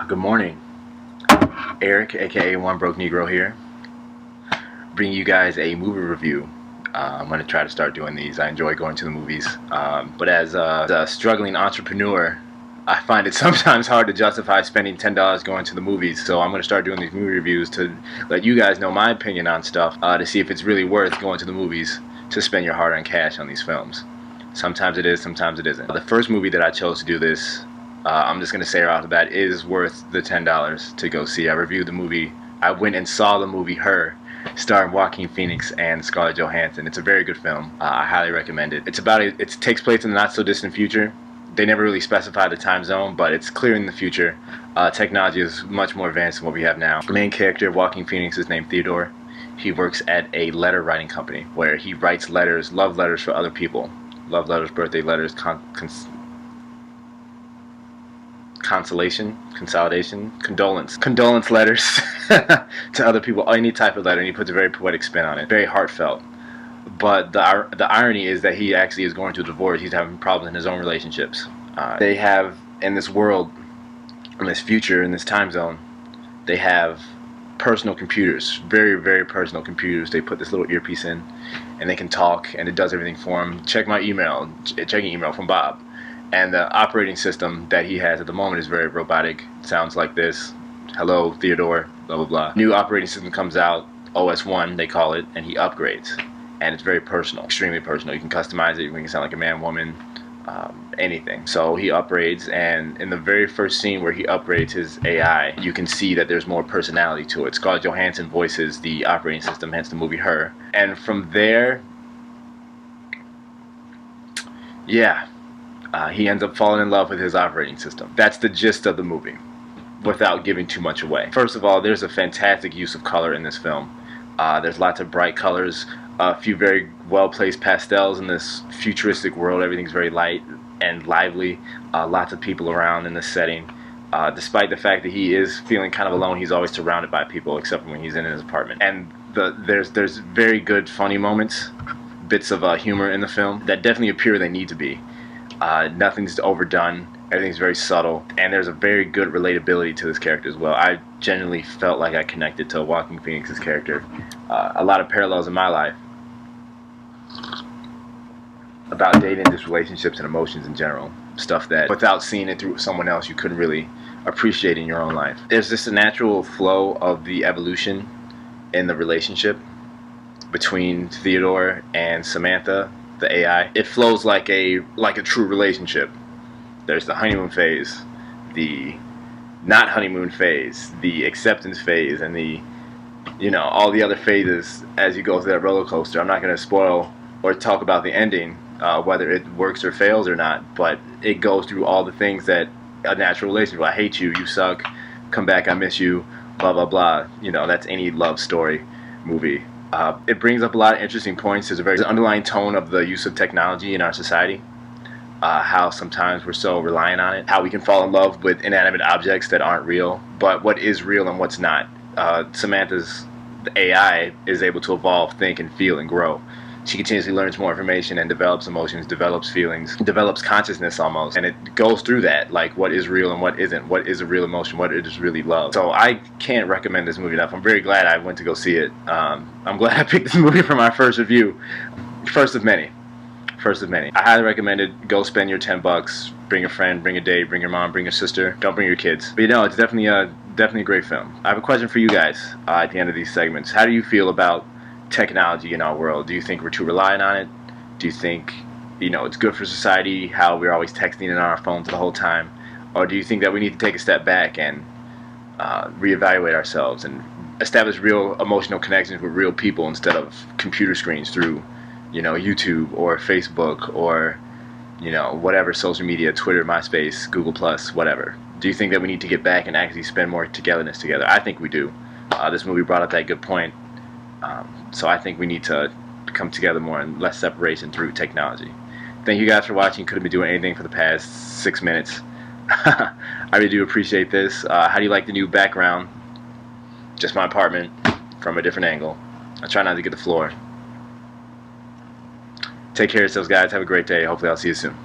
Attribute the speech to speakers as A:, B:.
A: Good morning. Eric, aka One Broke Negro here, bringing you guys a movie review. I'm going to try to start doing these. I enjoy going to the movies, but as a struggling entrepreneur, I find it sometimes hard to justify spending $10 going to the movies. So I'm going to start doing these movie reviews to let you guys know my opinion on stuff, to see if it's really worth going to the movies to spend your hard-earned cash on these films. Sometimes it is, sometimes it isn't. The first movie that I chose to do this, I'm just going to say right off the bat, is worth the $10 to go see. I reviewed the movie. I went and saw the movie Her, starring Joaquin Phoenix and Scarlett Johansson. It's a very good film. I highly recommend it. It takes place in the not-so-distant future. They never really specify the time zone, but it's clear in the future. Technology is much more advanced than what we have now. The main character, Joaquin Phoenix, is named Theodore. He works at a letter writing company where he writes letters, love letters for other people. Love letters, birthday letters, condolence letters to other people, any type of letter, and he puts a very poetic spin on it, very heartfelt. But the irony is that he actually is going through a divorce. He's having problems in his own relationships. They have, in this world, in this future, in this time zone, they have personal computers, very, very personal computers. They put this little earpiece in, and they can talk, and it does everything for him. Check my email, checking email from Bob. And the operating system that he has at the moment is very robotic. It sounds like this: hello, Theodore, blah, blah, blah. New operating system comes out, OS 1, they call it, and he upgrades. And it's very personal, extremely personal. You can customize it, you can sound like a man, woman, anything. So he upgrades, and in the very first scene where he upgrades his AI, you can see that there's more personality to it. Scarlett Johansson voices the operating system, hence the movie Her. And from there, yeah, he ends up falling in love with his operating system. That's the gist of the movie, without giving too much away. First of all, there's a fantastic use of color in this film. There's lots of bright colors, a few very well-placed pastels in this futuristic world. Everything's very light and lively. Lots of people around in this setting. Despite the fact that he is feeling kind of alone, he's always surrounded by people, except when he's in his apartment. And there's very good funny moments, bits of humor in the film that definitely appear they need to be. Nothing's overdone. Everything's very subtle, and there's a very good relatability to this character as well. I genuinely felt like I connected to Joaquin Phoenix's character. A lot of parallels in my life about dating, just relationships and emotions in general. Stuff that, without seeing it through someone else, you couldn't really appreciate in your own life. There's just a natural flow of the evolution in the relationship between Theodore and Samantha, the AI. It flows like a true relationship. There's the honeymoon phase, the not honeymoon phase, the acceptance phase, and the, all the other phases as you go through that roller coaster. I'm not going to spoil or talk about the ending, whether it works or fails or not, but it goes through all the things that a natural relationship. I hate you, you suck, come back, I miss you, blah, blah, blah. That's any love story movie. It brings up a lot of interesting points. There's an underlying tone of the use of technology in our society. How sometimes we're so reliant on it. How we can fall in love with inanimate objects that aren't real, but what is real and what's not. Samantha's AI is able to evolve, think, and feel, and grow. She continuously learns more information and develops emotions, develops feelings, develops consciousness almost. And it goes through that, like what is real and what isn't, what is a real emotion, what is really love. So I can't recommend this movie enough. I'm very glad I went to go see it. I'm glad I picked this movie for my first review. First of many. First of many. I highly recommend it. Go spend your $10. Bring a friend, bring a date, bring your mom, bring your sister. Don't bring your kids. But it's definitely a great film. I have a question for you guys at the end of these segments. How do you feel about technology in our world? Do you think we're too reliant on it? Do you think it's good for society how we're always texting in our phones the whole time? Or do you think that we need to take a step back and reevaluate ourselves and establish real emotional connections with real people instead of computer screens through YouTube or Facebook or whatever social media, Twitter, MySpace, Google+, whatever? Do you think that we need to get back and actually spend more togetherness together? I think we do. This movie brought up that good point. So I think we need to come together more and less separation through technology. Thank you guys for watching. Couldn't be doing anything for the past 6 minutes. I really do appreciate this. How do you like the new background? Just my apartment from a different angle. I try not to get the floor. Take care of yourselves, guys. Have a great day. Hopefully I'll see you soon.